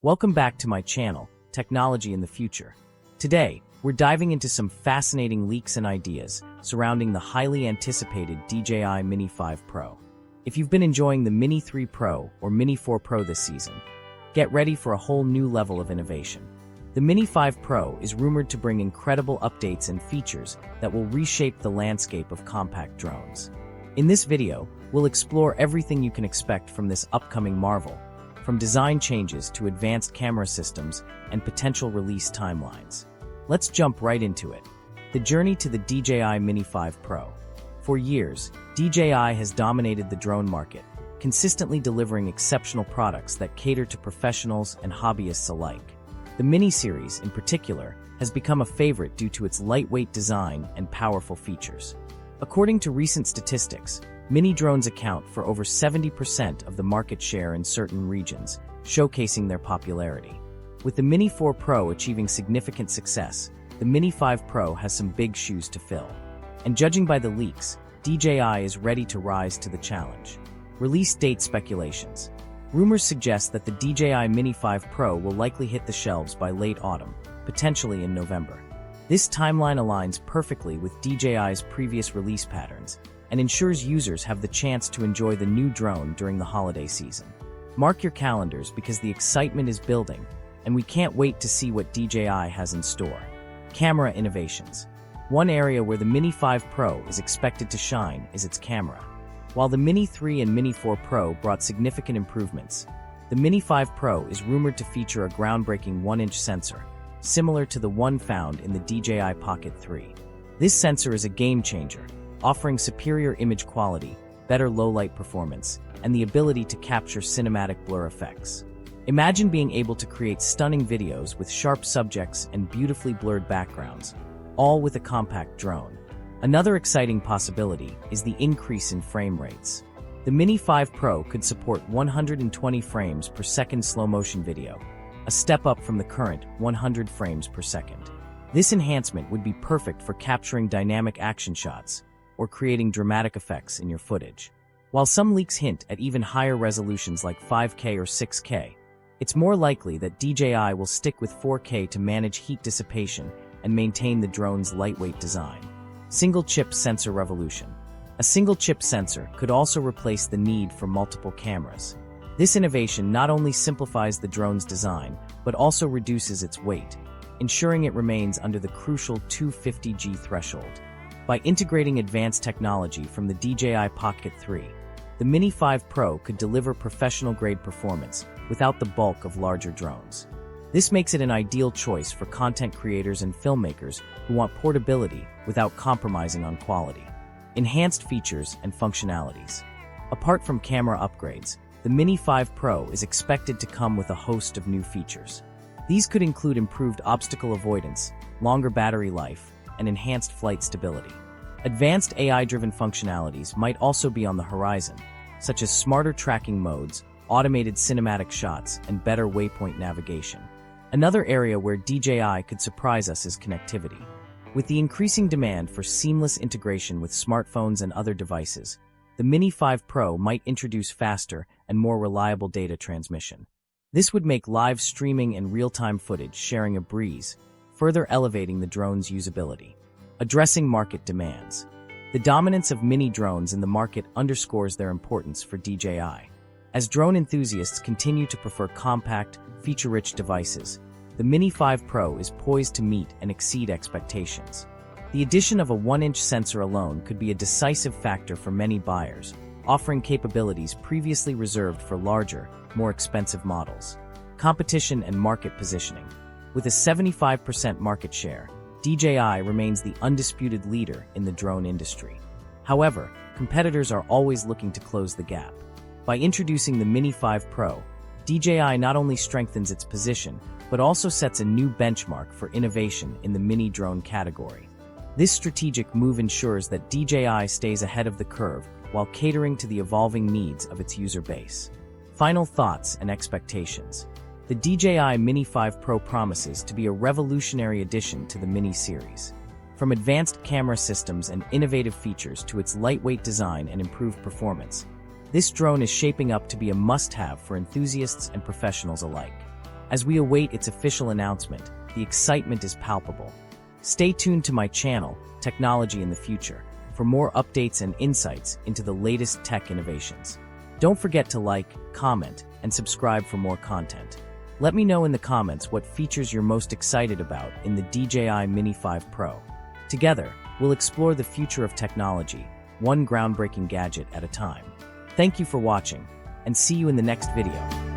Welcome back to my channel, Technology in the Future. Today, we're diving into some fascinating leaks and ideas surrounding the highly anticipated DJI Mini 5 Pro. If you've been enjoying the Mini 3 Pro or Mini 4 Pro this season, get ready for a whole new level of innovation. The Mini 5 Pro is rumored to bring incredible updates and features that will reshape the landscape of compact drones. In this video, we'll explore everything you can expect from this upcoming marvel, from design changes to advanced camera systems and potential release timelines. Let's jump right into it. The journey to the DJI Mini 5 Pro. For years, DJI has dominated the drone market, consistently delivering exceptional products that cater to professionals and hobbyists alike. The Mini series, in particular, has become a favorite due to its lightweight design and powerful features. According to recent statistics, Mini drones account for over 70% of the market share in certain regions, showcasing their popularity. With the Mini 4 Pro achieving significant success, the Mini 5 Pro has some big shoes to fill. And judging by the leaks, DJI is ready to rise to the challenge. Release date speculations. Rumors suggest that the DJI Mini 5 Pro will likely hit the shelves by late autumn, potentially in November. This timeline aligns perfectly with DJI's previous release patterns and ensures users have the chance to enjoy the new drone during the holiday season. Mark your calendars because the excitement is building, and we can't wait to see what DJI has in store. Camera innovations. One area where the Mini 5 Pro is expected to shine is its camera. While the Mini 3 and Mini 4 Pro brought significant improvements, the Mini 5 Pro is rumored to feature a groundbreaking 1-inch sensor, similar to the one found in the DJI Pocket 3. This sensor is a game-changer, offering superior image quality, better low-light performance, and the ability to capture cinematic blur effects. Imagine being able to create stunning videos with sharp subjects and beautifully blurred backgrounds, all with a compact drone. Another exciting possibility is the increase in frame rates. The Mini 5 Pro could support 120 frames per second slow-motion video, a step up from the current 100 frames per second. This enhancement would be perfect for capturing dynamic action shots or creating dramatic effects in your footage. While some leaks hint at even higher resolutions like 5K or 6K, it's more likely that DJI will stick with 4K to manage heat dissipation and maintain the drone's lightweight design. Single-chip sensor revolution. A single-chip sensor could also replace the need for multiple cameras. This innovation not only simplifies the drone's design, but also reduces its weight, ensuring it remains under the crucial 250G threshold. By integrating advanced technology from the DJI Pocket 3, the Mini 5 Pro could deliver professional-grade performance without the bulk of larger drones. This makes it an ideal choice for content creators and filmmakers who want portability without compromising on quality. Enhanced features and functionalities. Apart from camera upgrades, the Mini 5 Pro is expected to come with a host of new features. These could include improved obstacle avoidance, longer battery life, and enhanced flight stability. Advanced AI-driven functionalities might also be on the horizon, such as smarter tracking modes, automated cinematic shots, and better waypoint navigation. Another area where DJI could surprise us is connectivity. With the increasing demand for seamless integration with smartphones and other devices, the Mini 5 Pro might introduce faster and more reliable data transmission. This would make live streaming and real-time footage sharing a breeze, further elevating the drone's usability. Addressing market demands. The dominance of mini drones in the market underscores their importance for DJI. As drone enthusiasts continue to prefer compact, feature-rich devices, the Mini 5 Pro is poised to meet and exceed expectations. The addition of a 1-inch sensor alone could be a decisive factor for many buyers, offering capabilities previously reserved for larger, more expensive models. Competition and market positioning. With a 75% market share, DJI remains the undisputed leader in the drone industry. However, competitors are always looking to close the gap. By introducing the Mini 5 Pro, DJI not only strengthens its position, but also sets a new benchmark for innovation in the mini drone category. This strategic move ensures that DJI stays ahead of the curve while catering to the evolving needs of its user base. Final thoughts and expectations. The DJI Mini 5 Pro promises to be a revolutionary addition to the Mini series. From advanced camera systems and innovative features to its lightweight design and improved performance, this drone is shaping up to be a must-have for enthusiasts and professionals alike. As we await its official announcement, the excitement is palpable. Stay tuned to my channel, Technology in the Future, for more updates and insights into the latest tech innovations. Don't forget to like, comment, and subscribe for more content. Let me know in the comments what features you're most excited about in the DJI Mini 5 Pro. Together, we'll explore the future of technology, one groundbreaking gadget at a time. Thank you for watching, and see you in the next video.